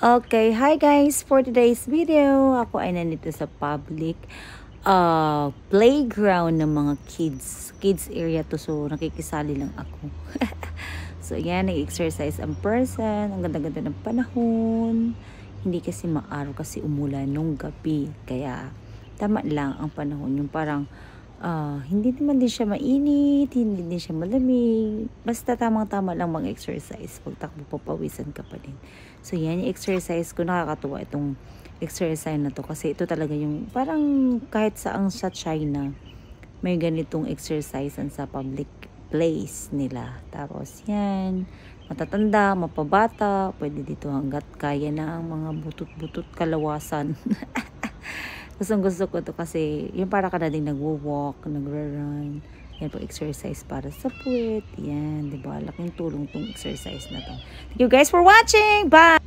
Okay, hi guys! For today's video, ako ay nandito sa public playground ng mga kids area to, so nakikisali lang ako. So yan, nag-exercise ang person, ang ganda-ganda ng panahon, hindi kasi maaraw kasi umulan nung gabi, kaya tama lang ang panahon, yung parang hindi naman din siya mainit, hindi din siya malamig. Basta tamang-tama lang mag-exercise. Pagtakbo, papawisan ka pa din. So, yan yung exercise ko. Nakakatuwa itong exercise na to. Kasi ito talaga yung parang kahit saang sa China, may ganitong exercise sa public place nila. Tapos, yan. Matatanda, mapabata, pwede dito hanggat kaya na ang mga butot-butot kalawasan. Gustong-gusto ko to kasi yung para ka na din nagwo-walk, nagro-run. Yan po, exercise para sa puwet. Yan, di ba? Laking tulong tong exercise na to. Thank you guys for watching. Bye!